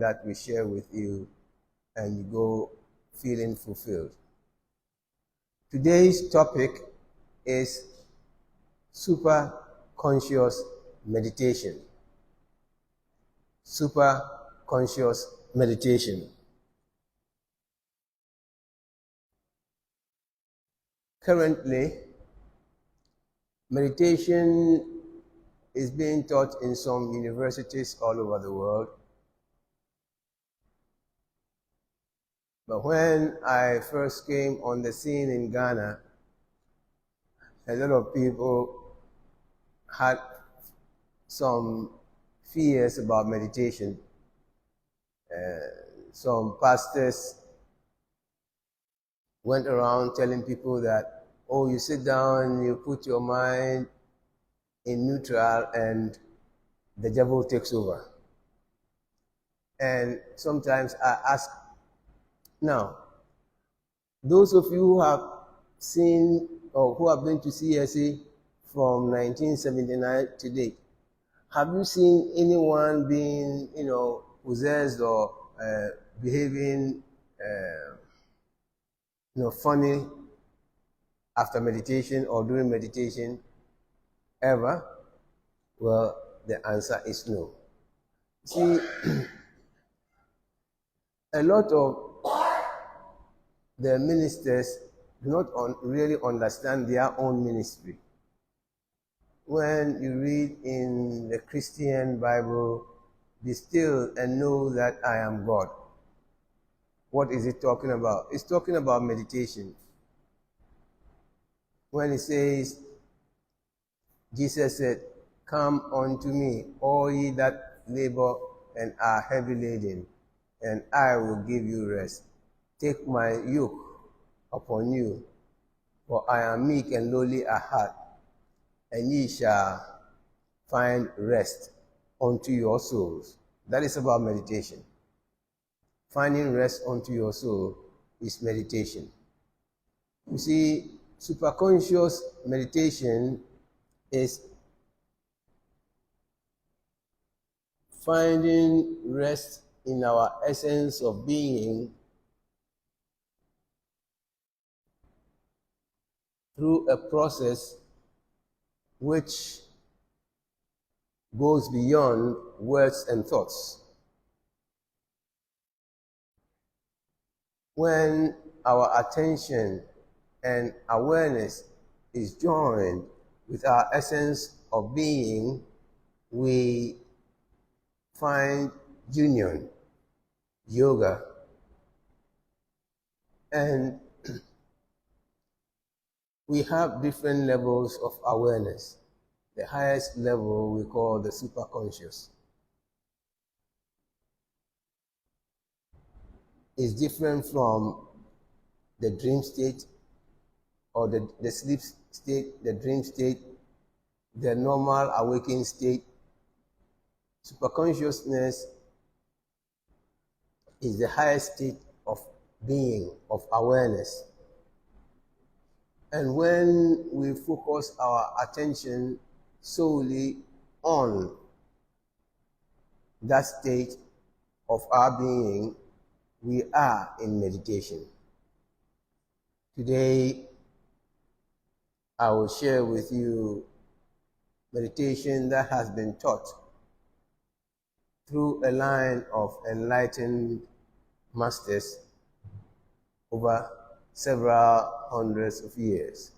that we share with you and you go feeling fulfilled. Today's topic is super conscious meditation. Super conscious meditation. Currently, meditation is being taught in some universities all over the world. But when I first came on the scene in Ghana, a lot of people had some fears about meditation. Some pastors went around telling people that, oh, you sit down, you put your mind in neutral and the devil takes over. And sometimes I ask, now, those of you who have seen or who have been to CSE from 1979 to date, have you seen anyone being, possessed or behaving, funny after meditation or during meditation ever? Well, the answer is no. See, a lot of the ministers do not really understand their own ministry. When you read in the Christian Bible, be still and know that I am God. What is it talking about? It's talking about meditation. When it says, Jesus said, come unto me, all ye that labor and are heavy laden, and I will give you rest. Take my yoke upon you, for I am meek and lowly at heart, and ye shall find rest unto your souls. That is about meditation. Finding rest unto your soul is meditation. You see, superconscious meditation is finding rest in our essence of being through a process which goes beyond words and thoughts. When our attention and awareness is joined with our essence of being, we find union, yoga, and we have different levels of awareness. The highest level we call the superconscious. Is different from the dream state or the sleep state, the dream state, the normal awakened state. Superconsciousness is the highest state of being, of awareness. And when we focus our attention solely on that state of our being, we are in meditation. Today, I will share with you meditation that has been taught through a line of enlightened masters over several hundreds of years.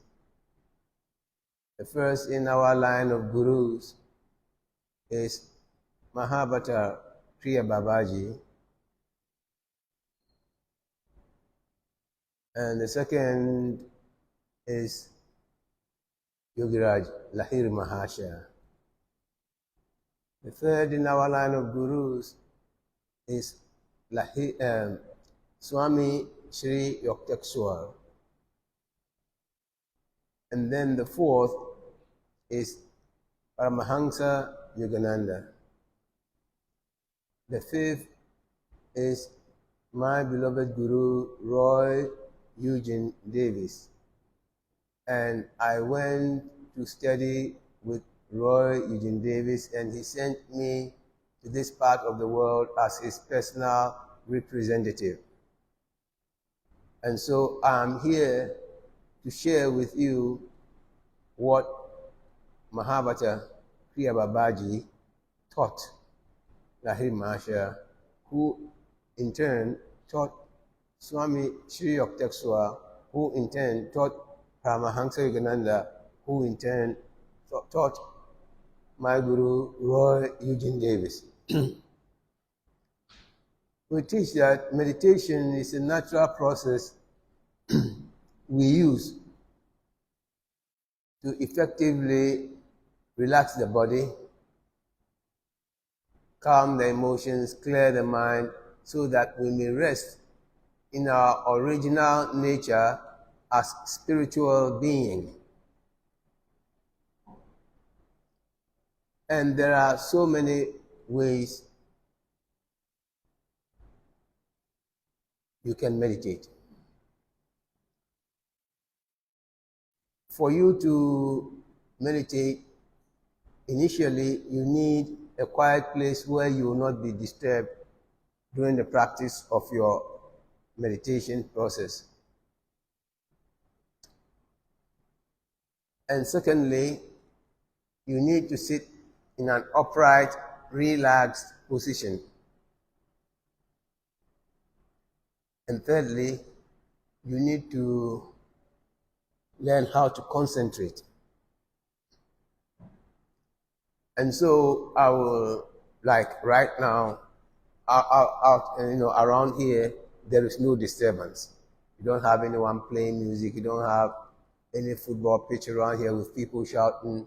The first in our line of gurus is Mahabhata Kriya Babaji, and the second is Yogiraj Lahiri Mahasaya. The third in our line of gurus is Swami Sri Yukteswar. And then the fourth is Paramahansa Yogananda. The fifth is my beloved Guru Roy Eugene Davis. And I went to study with Roy Eugene Davis, and he sent me to this part of the world as his personal representative. And so I'm here to share with you what Mahabhata Kriya Babaji taught Lahiri Mahasaya, who in turn taught Swami Sri Yukteswar, who in turn taught Paramahansa Yogananda, who in turn taught my Guru Roy Eugene Davis. We teach that meditation is a natural process we use to effectively relax the body, calm the emotions, clear the mind, so that we may rest in our original nature as spiritual beings. And there are so many ways you can meditate. For you to meditate, initially you need a quiet place where you will not be disturbed during the practice of your meditation process. And secondly, you need to sit in an upright, relaxed position. And thirdly, you need to learn how to concentrate. And so I will, like right now, around here, there is no disturbance. You don't have anyone playing music. You don't have any football pitch around here with people shouting.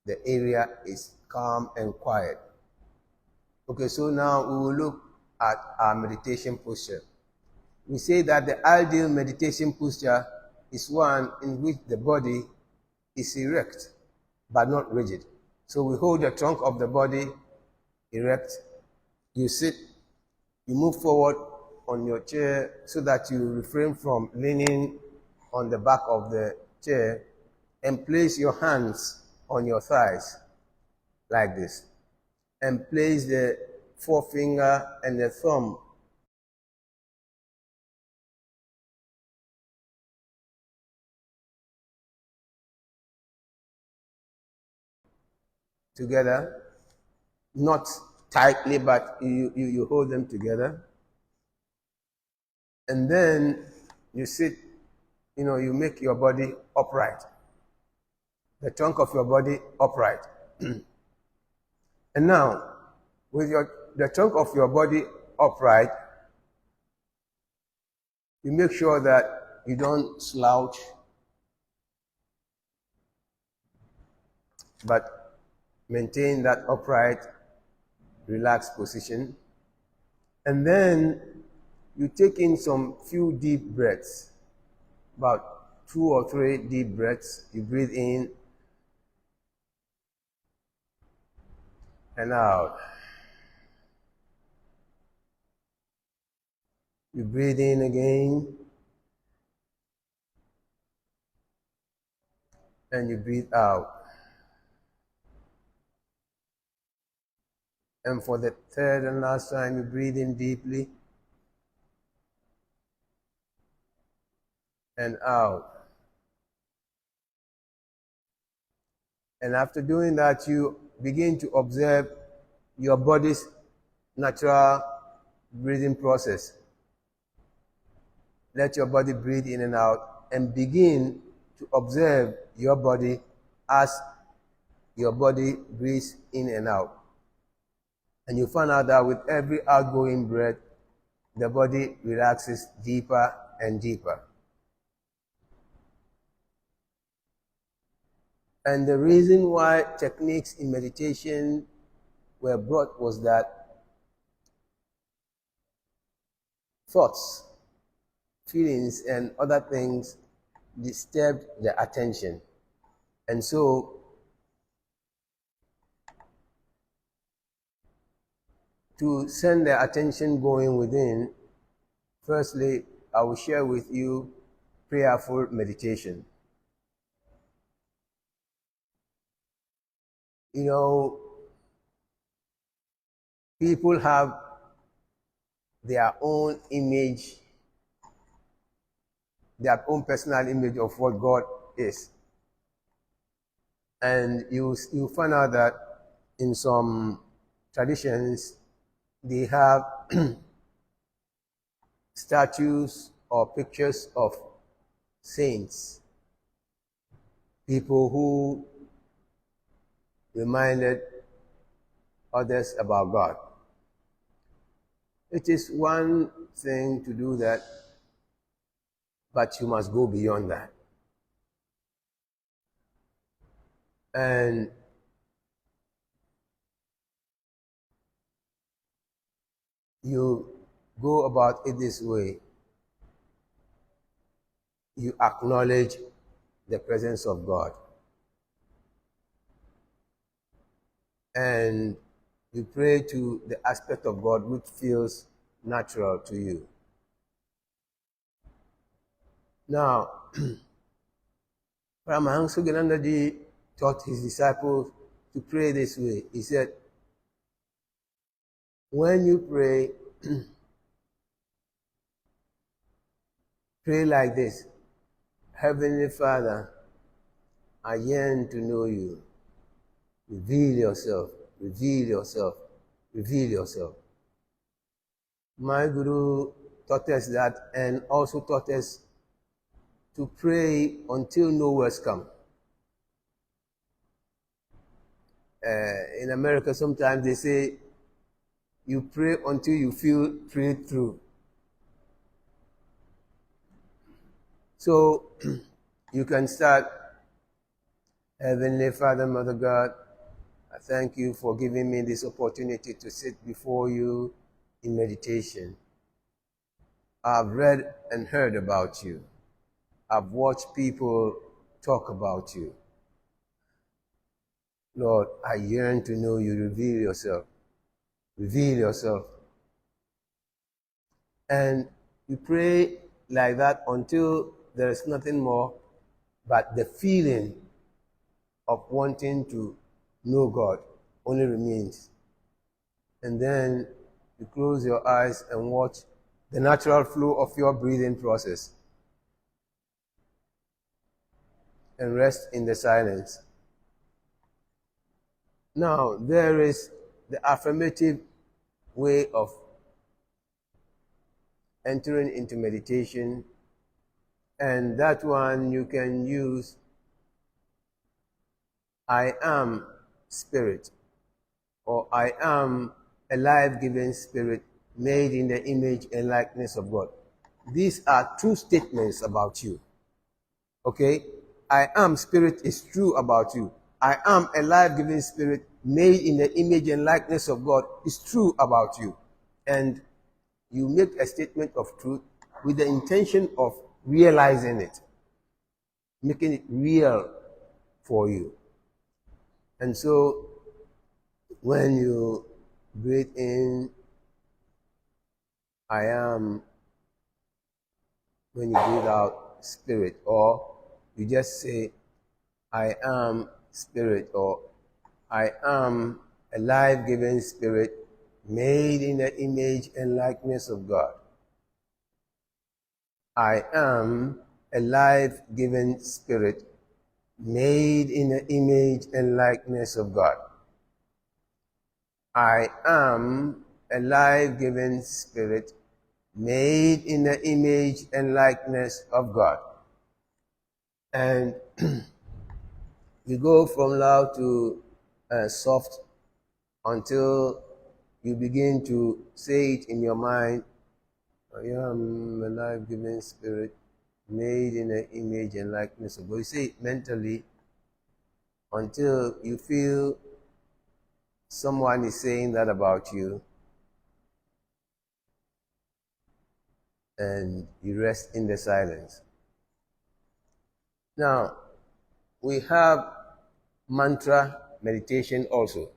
The area is calm and quiet. Okay, so now we will look at our meditation posture. We say that the ideal meditation posture is one in which the body is erect but not rigid. So we hold the trunk of the body erect. You sit, you move forward on your chair so that you refrain from leaning on the back of the chair, and place your hands on your thighs like this, and place the forefinger and the thumb together, not tightly, but you hold them together. And then you sit, you make your body upright, the trunk of your body upright. And now, with the trunk of your body upright, you make sure that you don't slouch, but maintain that upright, relaxed position. And then you take in some few deep breaths, about 2 or 3 deep breaths. You breathe in and out. You breathe in again and you breathe out. And for the third and last time, you breathe in deeply and out. And after doing that, you begin to observe your body's natural breathing process. Let your body breathe in and out, and begin to observe your body as your body breathes in and out. And you find out that with every outgoing breath, the body relaxes deeper and deeper. And the reason why techniques in meditation were brought was that thoughts, feelings, and other things disturbed the attention. And so, to send the attention going within, firstly, I will share with you prayerful meditation. People have their own image, their own personal image of what God is. And you find out that in some traditions, they have statues or pictures of saints, people who reminded others about God. It is one thing to do that, but you must go beyond that. And you go about it this way. You acknowledge the presence of God. And you pray to the aspect of God which feels natural to you. Now, Paramahansa Ganandaji taught his disciples to pray this way. He said, when you pray, pray like this. Heavenly Father, I yearn to know you. Reveal yourself, reveal yourself, reveal yourself. My Guru taught us that and also taught us to pray until no words come. In America, sometimes they say, you pray until you feel prayed through. So, you can start, Heavenly Father, Mother God, I thank you for giving me this opportunity to sit before you in meditation. I've read and heard about you. I've watched people talk about you. Lord, I yearn to know you. Reveal yourself. Reveal yourself. And you pray like that until there is nothing more but the feeling of wanting to know God only remains. And then you close your eyes and watch the natural flow of your breathing process. And rest in the silence. Now, there is the affirmative way of entering into meditation, and that one you can use, I am spirit, or I am a life-giving spirit made in the image and likeness of God. These are true statements about you. Okay? I am spirit is true about you. I am a life-giving spirit made in the image and likeness of God is true about you. And you make a statement of truth with the intention of realizing it, making it real for you. And so, when you breathe in, I am, when you breathe out, spirit, or you just say, I am spirit, or I am a life-giving spirit made in the image and likeness of God. I am a life-giving spirit made in the image and likeness of God. I am a life-giving spirit made in the image and likeness of God. And you go from loud to soft until you begin to say it in your mind. I am a life-giving spirit made in the image and likeness of God. You say it mentally until you feel someone is saying that about you, and you rest in the silence. Now, we have mantra meditation also.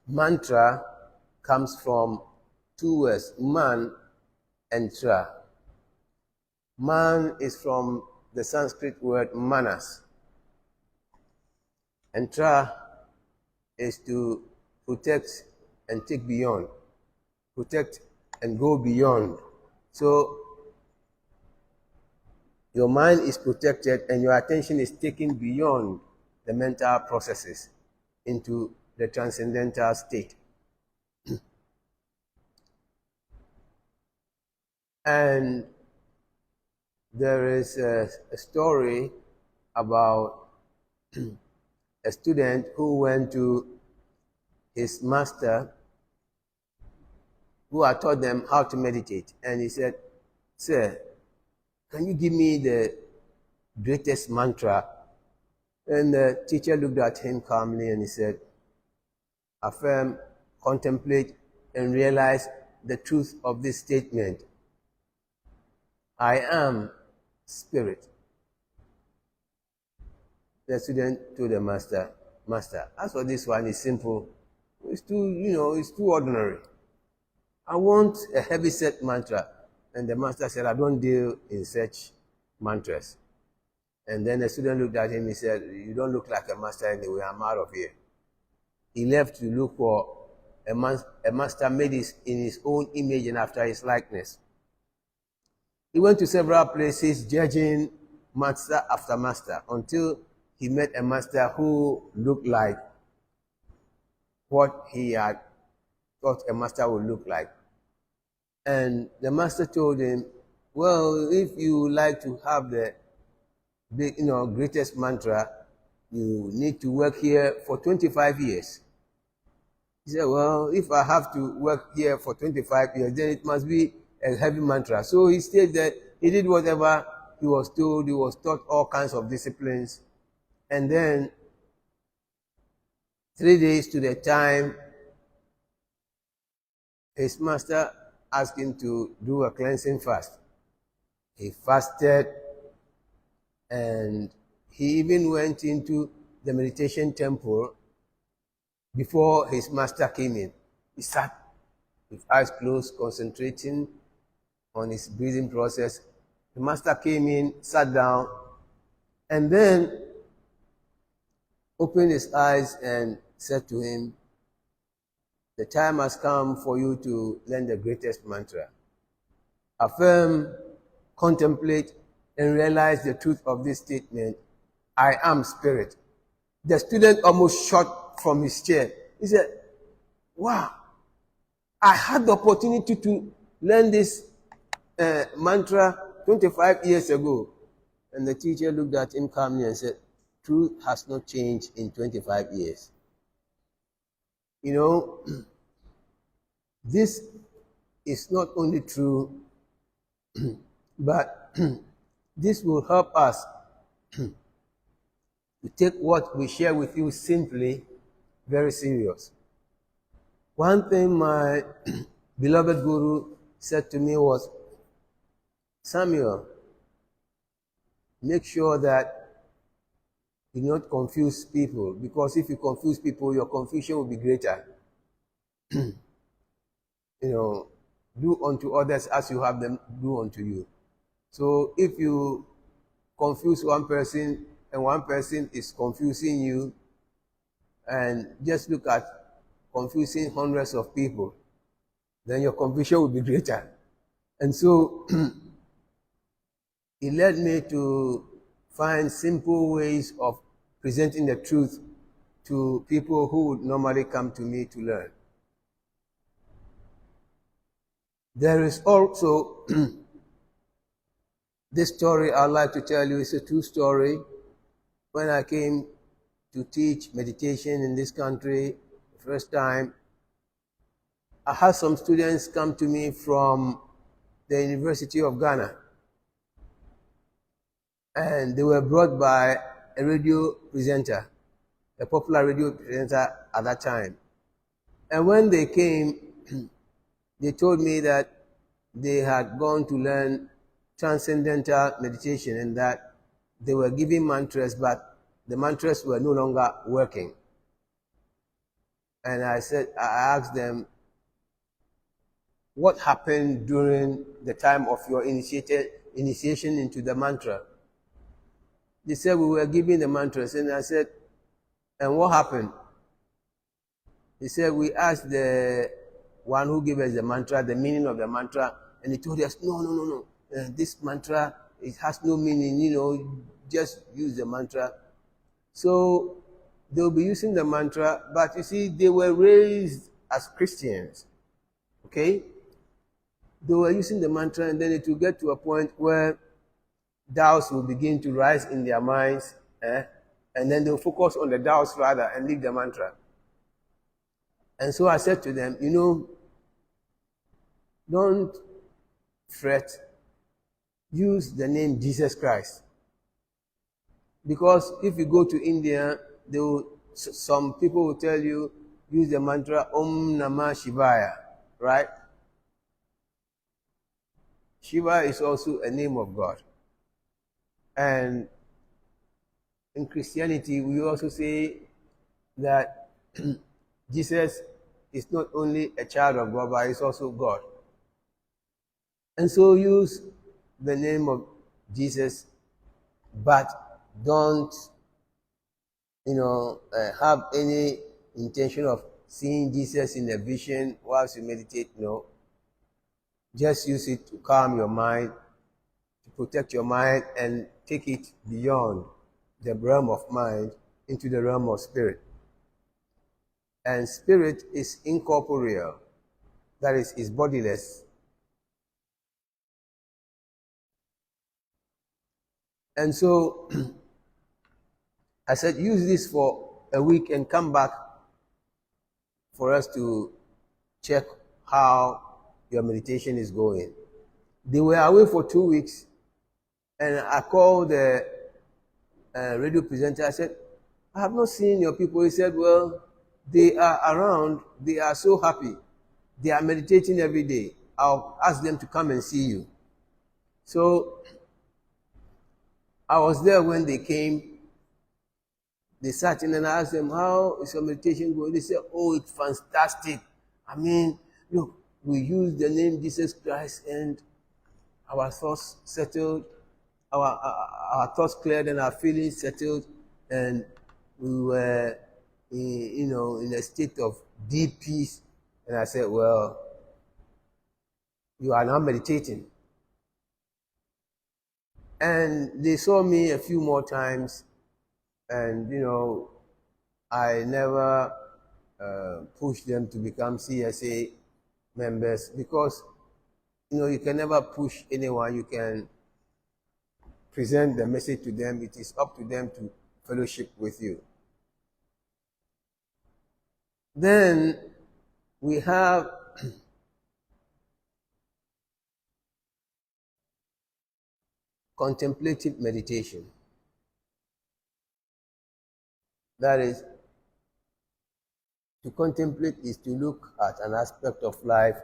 Mantra comes from two words, man and tra. Man is from the Sanskrit word manas, and tra is to protect and take beyond. Protect and go beyond. So your mind is protected and your attention is taken beyond the mental processes into the transcendental state. And there is a story about a student who went to his master who had taught them how to meditate. And he said, "Sir, can you give me the greatest mantra?" And the teacher looked at him calmly and he said, "Affirm, contemplate, and realize the truth of this statement. I am spirit." The student told the master, "Master, as for this one, it's simple. It's too ordinary. I want a heavy set mantra." And the master said, "I don't deal in such mantras." And then the student looked at him, he said, "You don't look like a master anyway, I'm out of here." He left to look for a master made in his own image and after his likeness. He went to several places judging master after master until he met a master who looked like what he had thought a master would look like. And the master told him, "Well, if you like to have the greatest mantra, you need to work here for 25 years. He said, "Well, if I have to work here for 25 years, then it must be a heavy mantra." So he stayed there. He did whatever he was told. He was taught all kinds of disciplines. And then 3 days to the time, his master asked him to do a cleansing fast. He fasted, and he even went into the meditation temple before his master came in. He sat with eyes closed, concentrating on his breathing process. The master came in, sat down, and then opened his eyes and said to him, "The time has come for you to learn the greatest mantra. Affirm, contemplate, and realize the truth of this statement. I am spirit." The student almost shot from his chair. He said, "Wow, I had the opportunity to learn this mantra 25 years ago." And the teacher looked at him calmly and said, "Truth has not changed in 25 years. You know, this is not only true, but this will help us to take what we share with you simply very serious." One thing my beloved Guru said to me was, "Samuel, make sure that you do not confuse people, because if you confuse people, your confusion will be greater. Do unto others as you have them do unto you." So if you confuse one person and one person is confusing you, and just look at confusing hundreds of people, then your confusion will be greater. And so he led me to find simple ways of presenting the truth to people who would normally come to me to learn. There is also this story I'd like to tell you. It's a true story. When I came to teach meditation in this country the first time, I had some students come to me from the University of Ghana. And they were brought by a radio presenter, a popular radio presenter at that time. And when they came, they told me that they had gone to learn transcendental meditation and that they were giving mantras, but the mantras were no longer working. And I asked them, "What happened during the time of your initiation into the mantra?" They said, "We were giving the mantras." And I said, "And what happened?" He said, we asked the one who gave us the mantra, the meaning of the mantra, and he told us, no. This mantra, it has no meaning, just use the mantra. So they'll be using the mantra, but you see, they were raised as Christians, okay? They were using the mantra, and then it will get to a point where doubts will begin to rise in their minds, and then they'll focus on the doubts rather and leave the mantra. And so I said to them, don't fret. Use the name Jesus Christ. Because if you go to India, some people will tell you, use the mantra Om Namah Shivaya, right? Shiva is also a name of God. And in Christianity, we also say that Jesus is not only a child of God, but he's also God. And so use the name of Jesus, but don't, have any intention of seeing Jesus in a vision whilst you meditate. No. Just use it to calm your mind, to protect your mind, and take it beyond the realm of mind into the realm of spirit. And spirit is incorporeal, that is bodiless. And so I said, use this for a week and come back for us to check how your meditation is going. They were away for 2 weeks, and I called the radio presenter. I said, I have not seen your people. He said, well, they are around. They are so happy. They are meditating every day. I'll ask them to come and see you. So I was there when they came. They sat in and I asked them, how is your meditation going? They said, oh, it's fantastic. I mean, look, we use the name Jesus Christ and our thoughts settled, our thoughts cleared and our feelings settled, and we were in a state of deep peace. And I said, well, you are now meditating. And they saw me a few more times, and I never pushed them to become CSA members, because you can never push anyone. You can present the message to them. It is up to them to fellowship with you. Then we have contemplative meditation. That is, to contemplate is to look at an aspect of life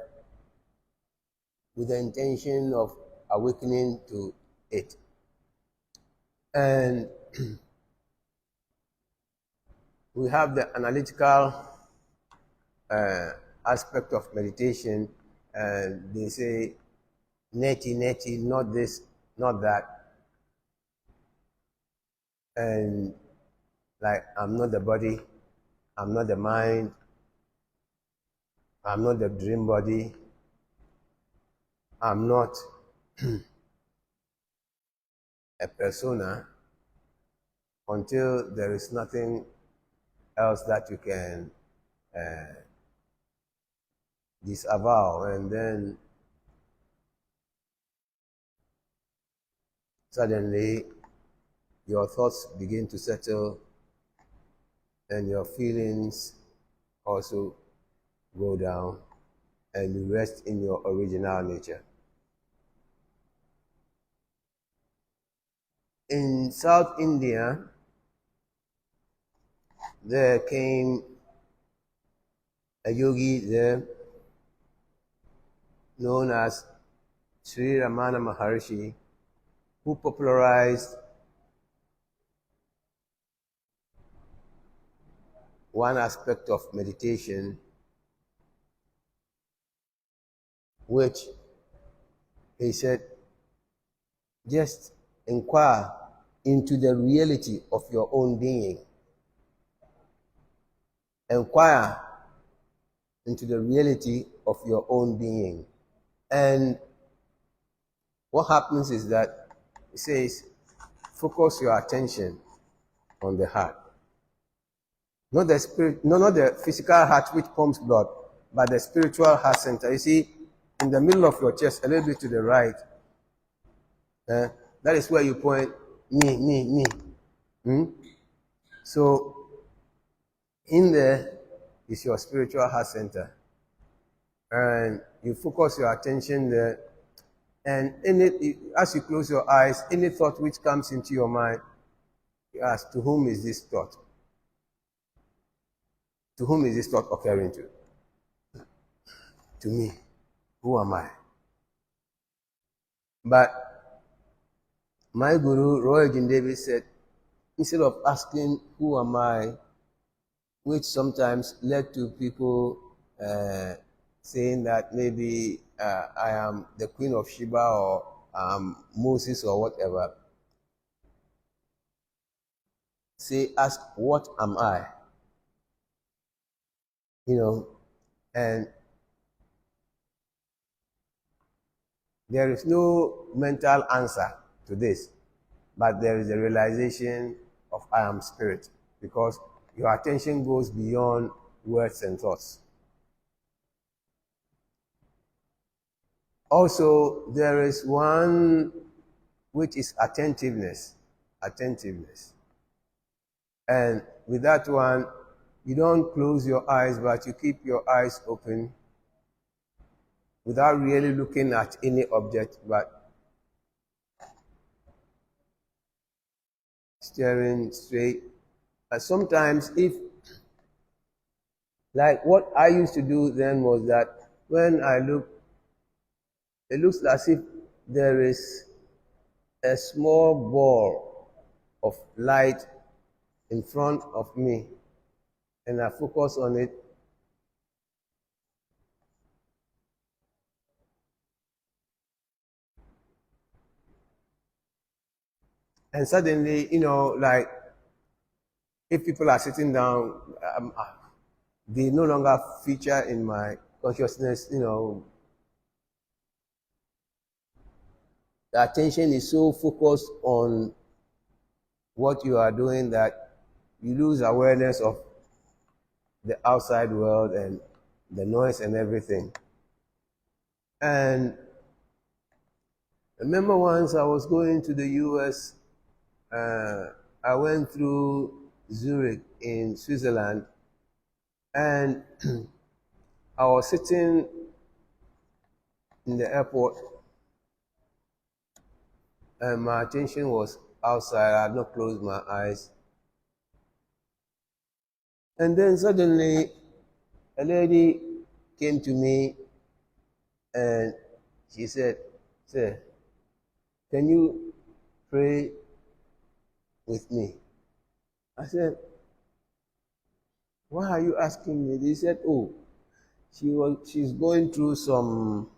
with the intention of awakening to it. And we have the analytical aspect of meditation, and they say, neti, not this, not that. And like, I'm not the body, I'm not the mind, I'm not the dream body, I'm not a persona, until there is nothing else that you can disavow, and then suddenly your thoughts begin to settle and your feelings also go down, and you rest in your original nature. In South India, there came a yogi there known as Sri Ramana Maharshi, who popularized one aspect of meditation, which he said, just inquire into the reality of your own being. Inquire into the reality of your own being. And what happens is that it says, focus your attention on the heart. Not the spirit, no, not the physical heart which pumps blood, but the spiritual heart center. You see, in the middle of your chest, a little bit to the right, that is where you point me. So, in there is your spiritual heart center. And you focus your attention there. And as you close your eyes, any thought which comes into your mind, you ask, to whom is this thought? To whom is this thought occurring to? To me. Who am I? But my guru, Roy Eugene Davis, said, instead of asking, who am I, which sometimes led to people saying that maybe I am the Queen of Sheba or Moses or whatever, ask, what am I? And there is no mental answer to this, but there is a realization of I am spirit, because your attention goes beyond words and thoughts. Also, there is one which is attentiveness. Attentiveness. And with that one, you don't close your eyes, but you keep your eyes open without really looking at any object, but staring straight. But sometimes like what I used to do then was that when I look, it looks as if there is a small ball of light in front of me, and I focus on it. And suddenly, like if people are sitting down, they no longer feature in my consciousness, The attention is so focused on what you are doing that you lose awareness of the outside world and the noise and everything. And I remember once I was going to the US, I went through Zurich in Switzerland, and I was sitting in the airport, and my attention was outside. I had not closed my eyes. And then suddenly, a lady came to me, and she said, "Sir, can you pray with me?" I said, "Why are you asking me?" They said, "Oh, she's going through some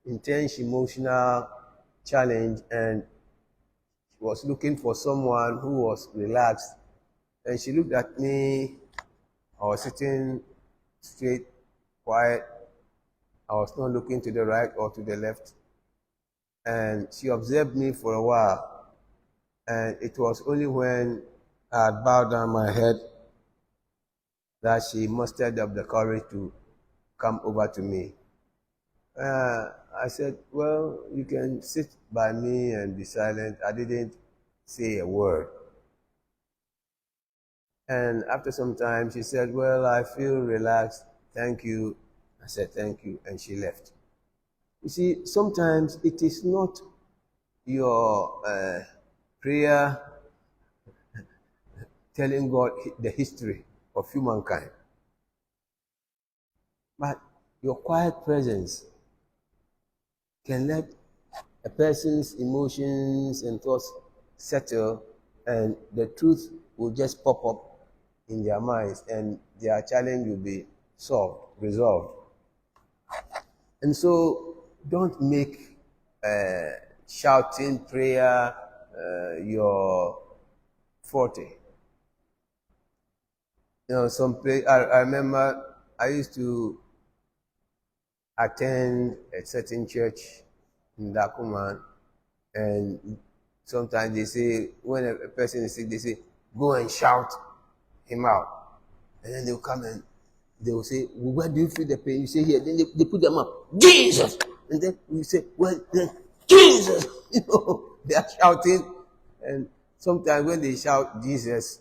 intense emotional challenge, and she was looking for someone who was relaxed." And she looked at me. I was sitting straight, quiet. I was not looking to the right or to the left. And she observed me for a while. And it was only when I had bowed down my head that she mustered up the courage to come over to me. I said, "Well, you can sit by me and be silent." I didn't say a word. And after some time, she said, "Well, I feel relaxed. Thank you." I said, "Thank you." And she left. You see, sometimes it is not your prayer telling God the history of humankind, but your quiet presence can let a person's emotions and thoughts settle, and the truth will just pop up in their minds, and their challenge will be resolved. And so, don't make shouting prayer your forte. I remember I used to attend a certain church in Dakuma, and sometimes they say, when a person is sick, they say, go and shout him out. And then they'll come and they will say, well, where do you feel the pain? You say, here. Then they put them up, Jesus! And then you say, well, then, Jesus! You know, they are shouting. And sometimes when they shout Jesus,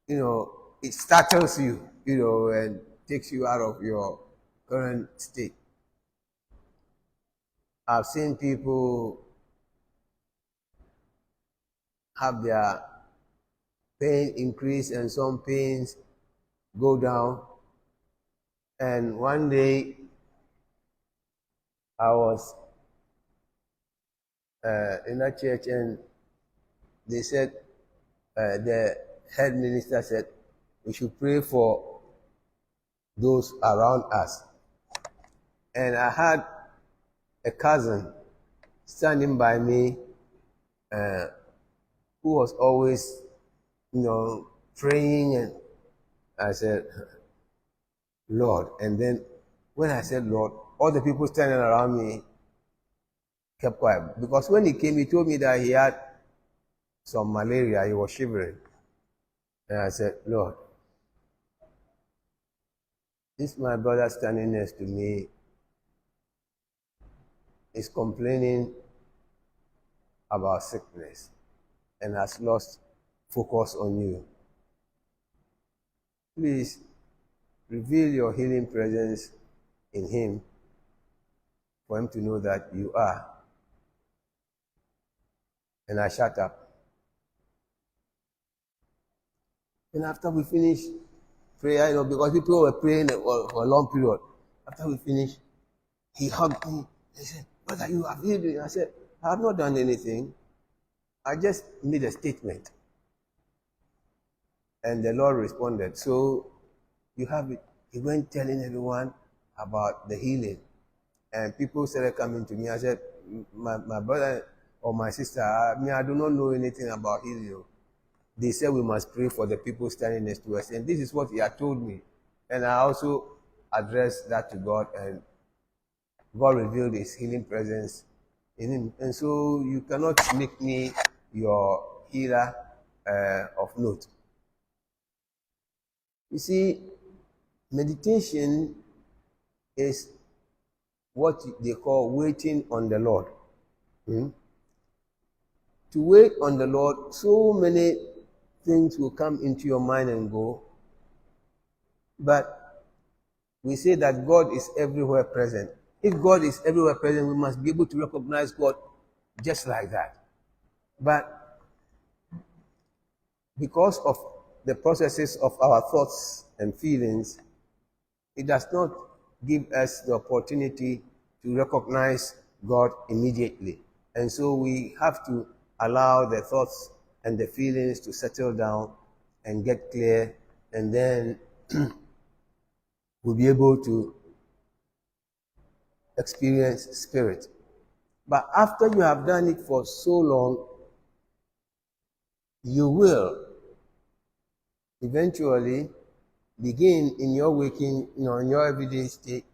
you know, it startles you, you know, and takes you out of your current state. I've seen people have their pain increase and some pains go down. And one day I was in a church and they said, the head minister said, we should pray for those around us. And I had a cousin standing by me who was always, you know, praying, and I said, Lord. And then when I said Lord, all the people standing around me kept quiet. Because when he came, he told me that he had some malaria, he was shivering. And I said, Lord, this my brother standing next to me is complaining about sickness and has lost focus on you. Please reveal your healing presence in him for him to know that you are. And I shut up. And after we finished prayer, you know, because people were praying for a long period, after we finished, he hugged me. He said, Brother, you have healed me. I said, I have not done anything. I just made a statement. And the Lord responded. So you have it. He went telling everyone about the healing. And people started coming to me. I said, my brother or my sister, I do not know anything about healing. They said we must pray for the people standing next to us. And this is what he had told me. And I also addressed that to God, and God revealed his healing presence in him. And so you cannot make me your healer of note. You see, meditation is what they call waiting on the Lord. To wait on the Lord, so many things will come into your mind and go. But we say that God is everywhere present. If God is everywhere present, we must be able to recognize God just like that. But because of the processes of our thoughts and feelings, it does not give us the opportunity to recognize God immediately. And so we have to allow the thoughts and the feelings to settle down and get clear, and then we'll be able to experience spirit. But after you have done it for so long, you will eventually begin in your waking, in your everyday state,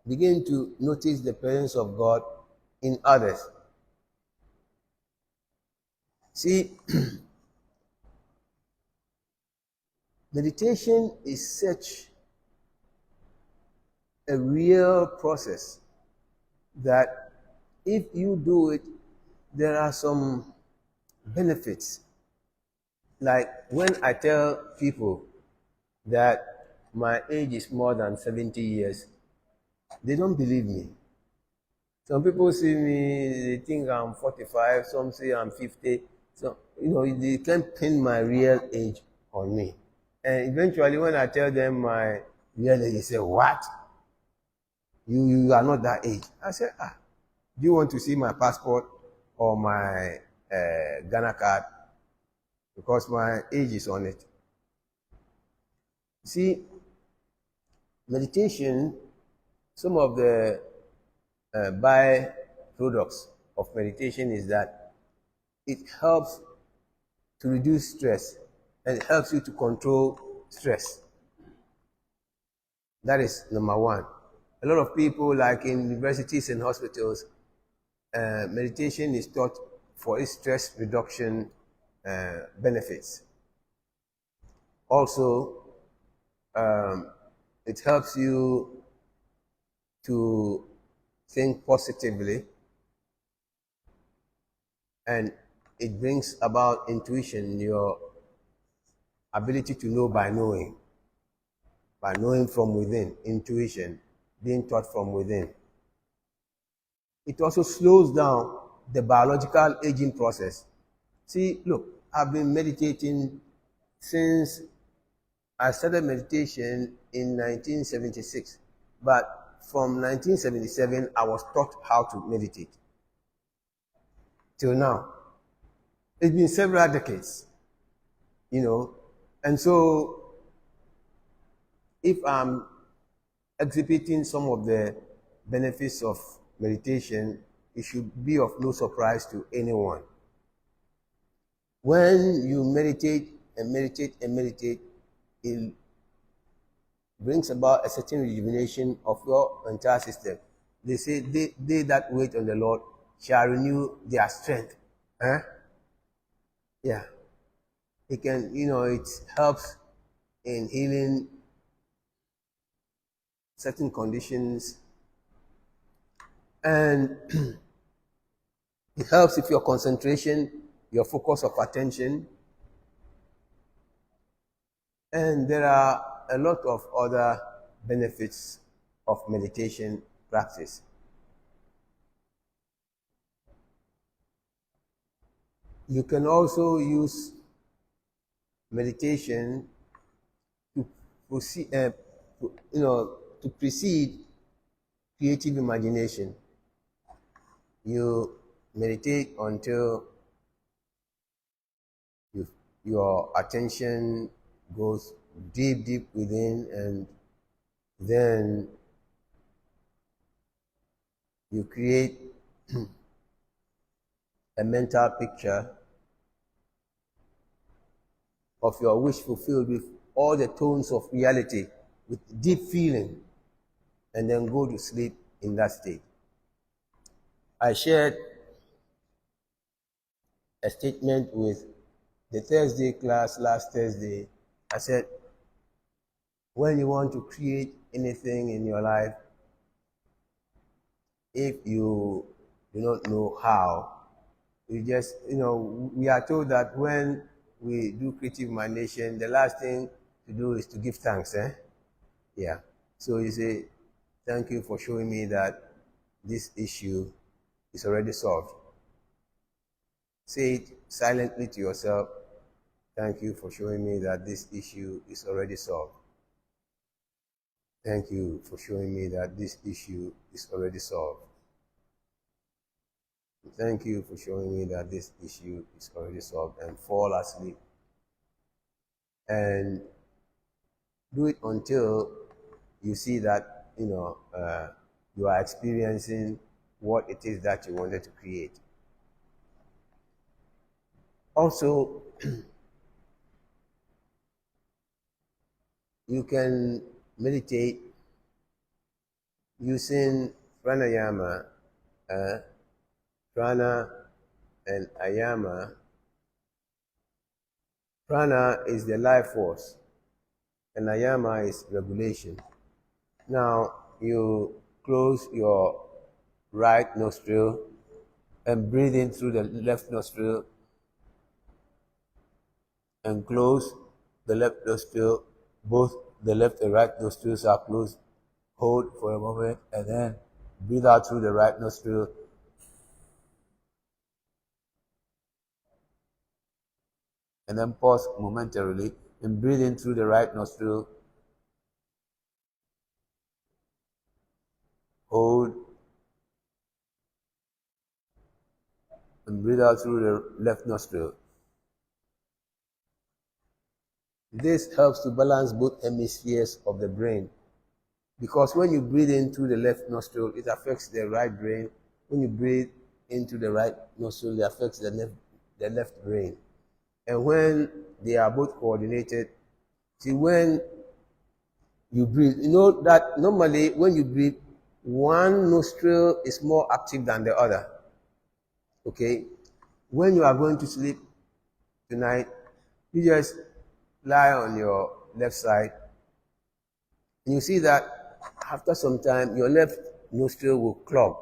begin to notice the presence of God in others. See, meditation is such a real process that if you do it, there are some benefits. Like when I tell people that my age is more than 70 years, they don't believe me. Some people see me, they think I'm 45, some say I'm 50. So, they can't pin my real age on me. And eventually when I tell them my real age, they say, what? You are not that age. I said, do you want to see my passport or my Ghana card? Because my age is on it. See, meditation, some of the byproducts of meditation is that it helps to reduce stress and it helps you to control stress. That is number one. A lot of people, like in universities and hospitals, meditation is taught for its stress reduction benefits. Also, it helps you to think positively, and it brings about intuition, your ability to know by knowing from within, intuition, being taught from within. It also slows down the biological aging process. See, look, I've been meditating since I started meditation in 1976, but from 1977 I was taught how to meditate till now. It's been several decades, and so if I'm exhibiting some of the benefits of meditation, it should be of no surprise to anyone. When you meditate and meditate and meditate, it brings about a certain rejuvenation of your entire system. They say, they that wait on the Lord shall renew their strength. Huh? Yeah. It can, it helps in healing certain conditions, and it helps with your concentration, your focus of attention, and there are a lot of other benefits of meditation practice. You can also use meditation to proceed, to precede creative imagination. You meditate until your attention goes deep within, and then you create a mental picture of your wish fulfilled with all the tones of reality, with deep feeling, and then go to sleep in that state. I shared a statement with the Thursday class last Thursday. I said, when you want to create anything in your life, if you do not know how, you just, we are told that when we do creative imagination, the last thing to do is to give thanks. Yeah. So you say, thank you for showing me that this issue is already solved. Say it silently to yourself, thank you for showing me that this issue is already solved. Thank you for showing me that this issue is already solved. Thank you for showing me that this issue is already solved, and fall asleep. And do it until you see that, you are experiencing what it is that you wanted to create. Also, you can meditate using pranayama, prana and ayama. Prana is the life force, and ayama is regulation. Now, you close your right nostril and breathe in through the left nostril, and close the left nostril. Both the left and right nostrils are closed. Hold for a moment, and then breathe out through the right nostril. And then pause momentarily and breathe in through the right nostril. Hold and breathe out through the left nostril. This helps to balance both hemispheres of the brain, because when you breathe in through the left nostril, it affects the right brain. When you breathe into the right nostril, it affects the left brain. And when they are both coordinated, see, when You breathe. You know that normally when you breathe, one nostril is more active than the other. Okay? When you are going to sleep tonight, you just lie on your left side, and you see that after some time, your left nostril will clog.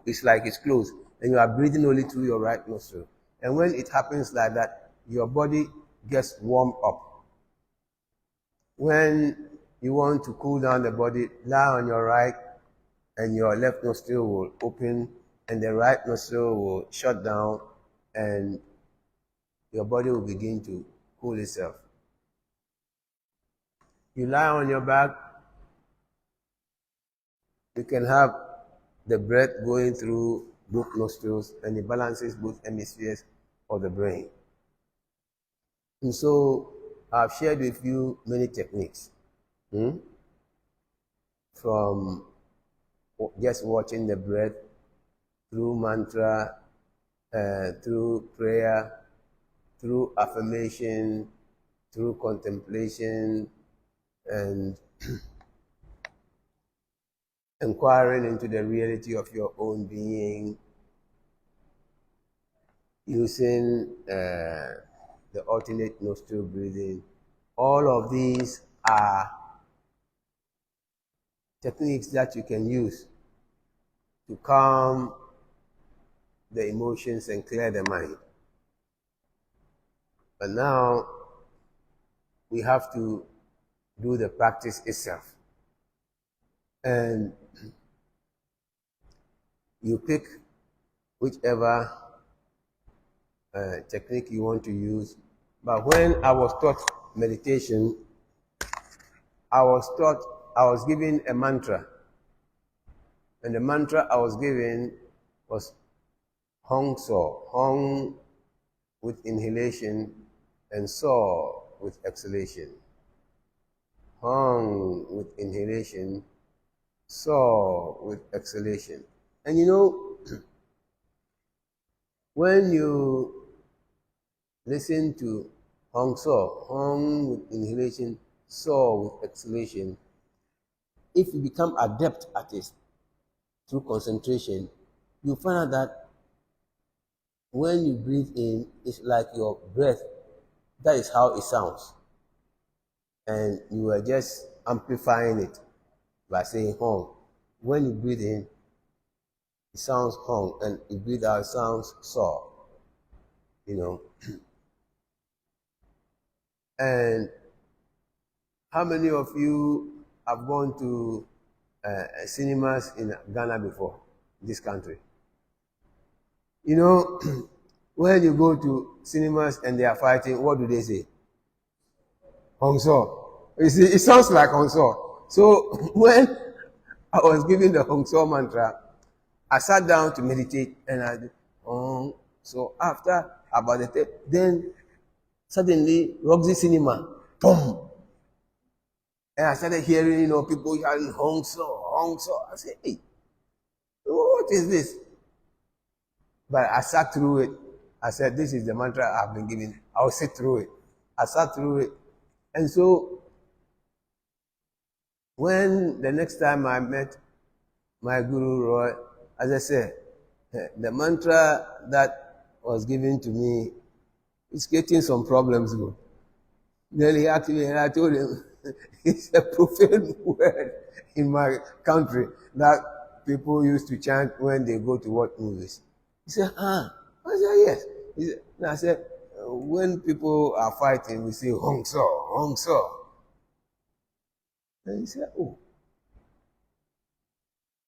It's like it's closed, and you are breathing only through your right nostril. And when it happens like that, your body gets warmed up. When you want to cool down the body, lie on your right, and your left nostril will open, and the right nostril will shut down, and your body will begin to cool itself. You lie on your back, you can have the breath going through both nostrils, and it balances both hemispheres of the brain. And so I've shared with you many techniques, from just watching the breath, through mantra, through prayer, through affirmation, through contemplation, and inquiring into the reality of your own being, using the alternate nostril breathing. All of these are techniques that you can use to calm the emotions and clear the mind. But now we have to do the practice itself. And you pick whichever technique you want to use. But when I was taught meditation, I was given a mantra. And the mantra I was given was Hong So. Hong with inhalation and So with exhalation. Hong with inhalation, So with exhalation. And you know, when you listen to Hong So, Hong with inhalation, So with exhalation, if you become adept at it through concentration, you find out that when you breathe in, it's like your breath. That is how it sounds. And you are just amplifying it by saying Hong. When you breathe in, it sounds Hong, and you breathe out, it sounds So. You know. And how many of you have gone to cinemas in Ghana before, this country? You know, when you go to cinemas and they are fighting, what do they say? Hong So. You see, it sounds like Hong So. So when I was giving the Hong So mantra, I sat down to meditate, and I did Hong. So after about the tape, then suddenly Roxy Cinema, boom. And I started hearing, people yelling Hong So, Hong So. I said, hey, what is this? But I sat through it. I said, this is the mantra I've been given. I'll sit through it. I sat through it. And so, when the next time I met my Guru Roy, as I said, the mantra that was given to me is getting some problems. Then he asked me, and I told him, it's a profane word in my country that people used to chant when they go to watch movies. He said, I said, yes. And I said, when people are fighting, we say, Hong So, Hong So. And he said, oh.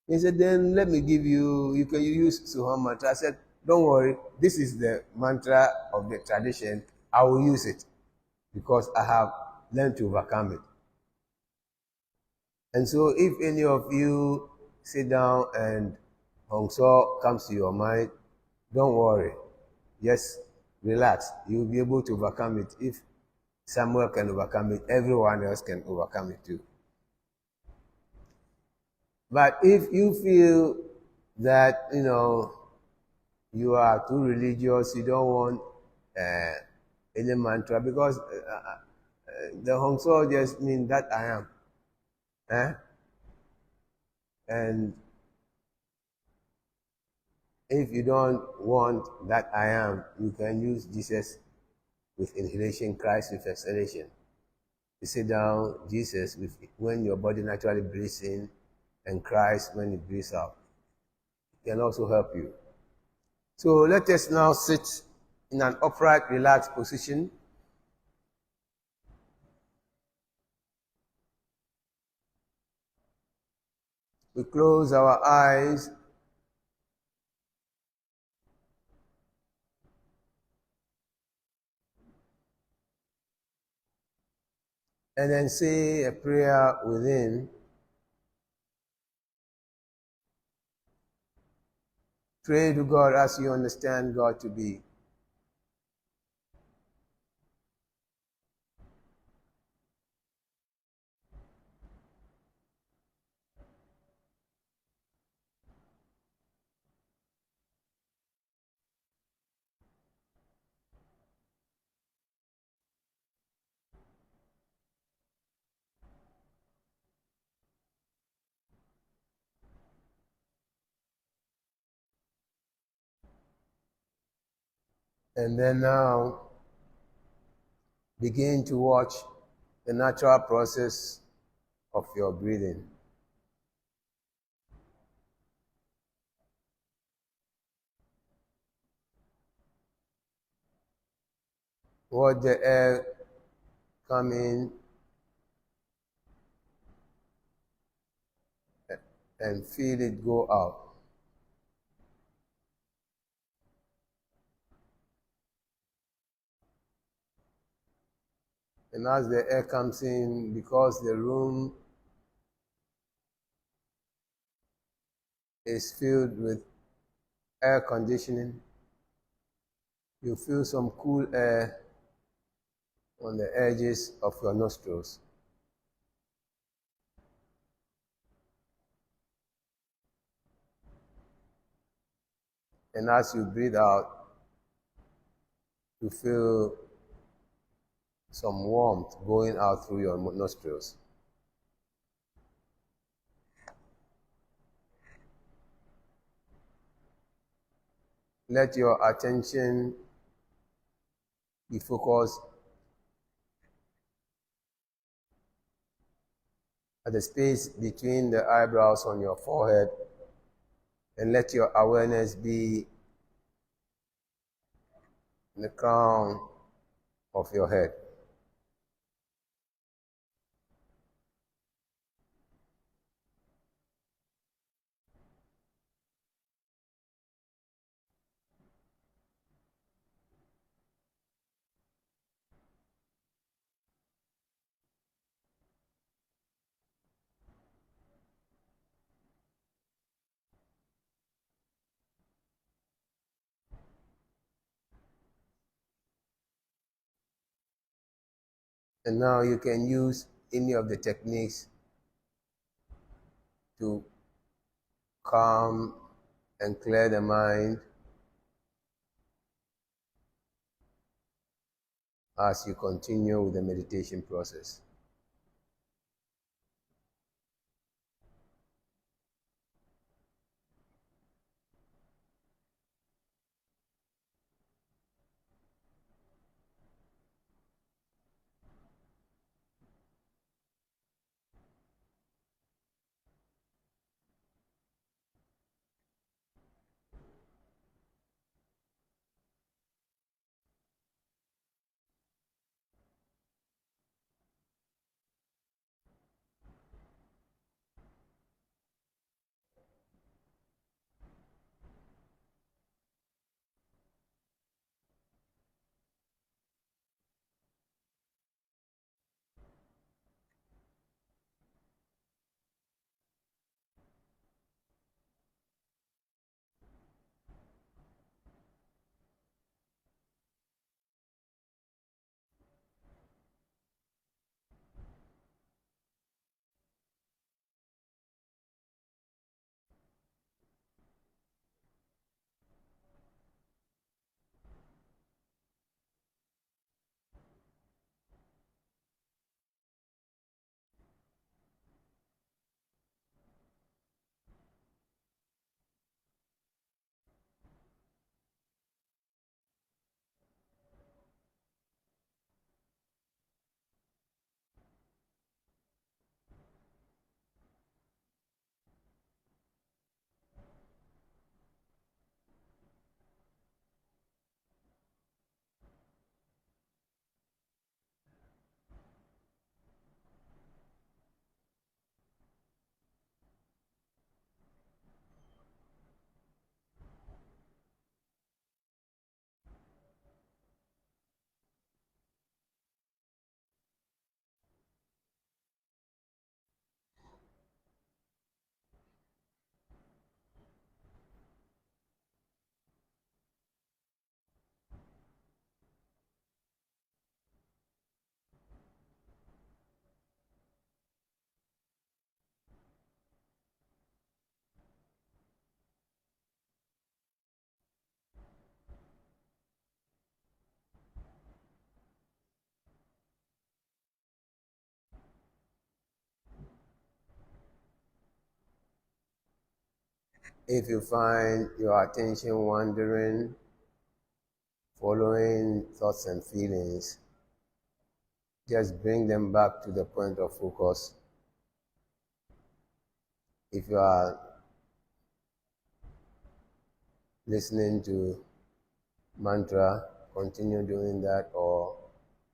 He said, then let me give you can use Suham mantra. I said, don't worry, this is the mantra of the tradition. I will use it because I have learned to overcome it. And so if any of you sit down and Hong So comes to your mind, don't worry. Just relax. You'll be able to overcome it. If Samuel can overcome it, everyone else can overcome it too. But if you feel that, you are too religious, you don't want any mantra, because the Hong So just means that I am. Eh? And if you don't want that I am, you can use Jesus with inhalation, Christ with exhalation. You sit down, Jesus with when your body naturally breathes in, and Christ when it breathes out. It can also help you. So let us now sit in an upright, relaxed position. We close our eyes and then say a prayer within. Pray to God as you understand God to be. And then now begin to watch the natural process of your breathing. Watch the air come in and feel it go out. And as the air comes in, because the room is filled with air conditioning, you feel some cool air on the edges of your nostrils. And as you breathe out, you feel some warmth going out through your nostrils. Let your attention be focused at the space between the eyebrows on your forehead, and let your awareness be in the crown of your head. And now you can use any of the techniques to calm and clear the mind as you continue with the meditation process. If you find your attention wandering, following thoughts and feelings, just bring them back to the point of focus. If you are listening to mantra, continue doing that, or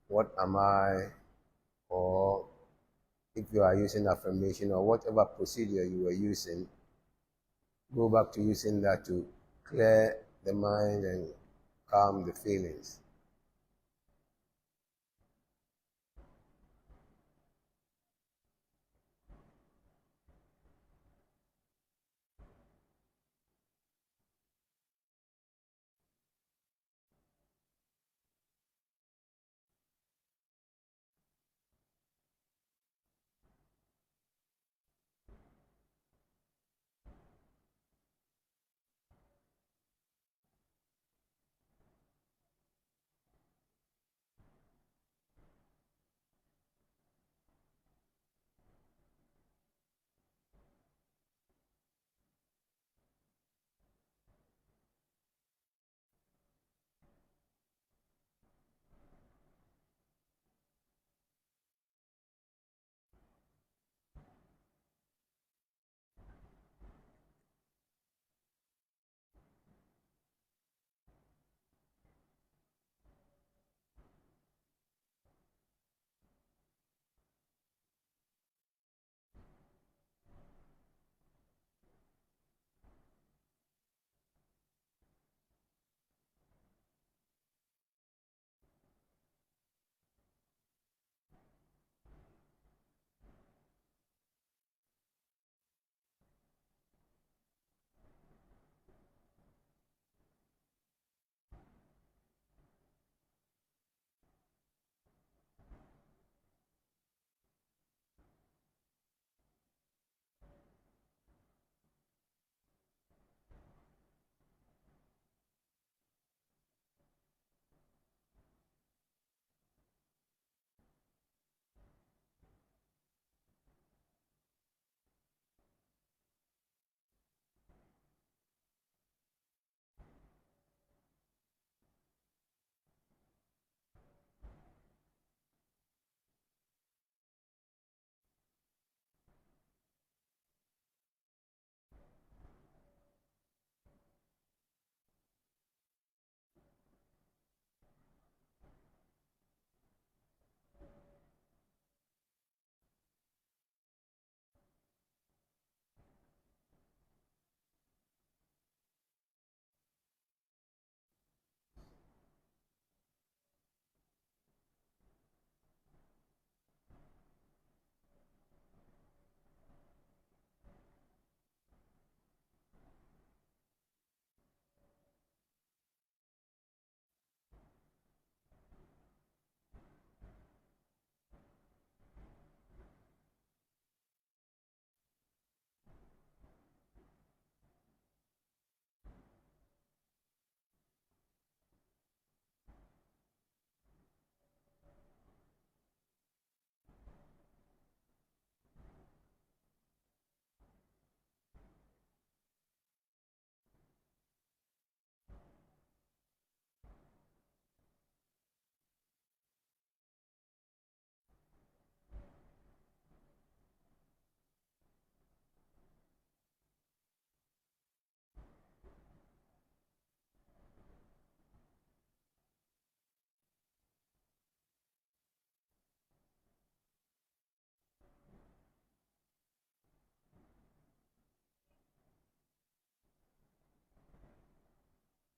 what am I, or if you are using affirmation or whatever procedure you were using, go back to using that to clear the mind and calm the feelings.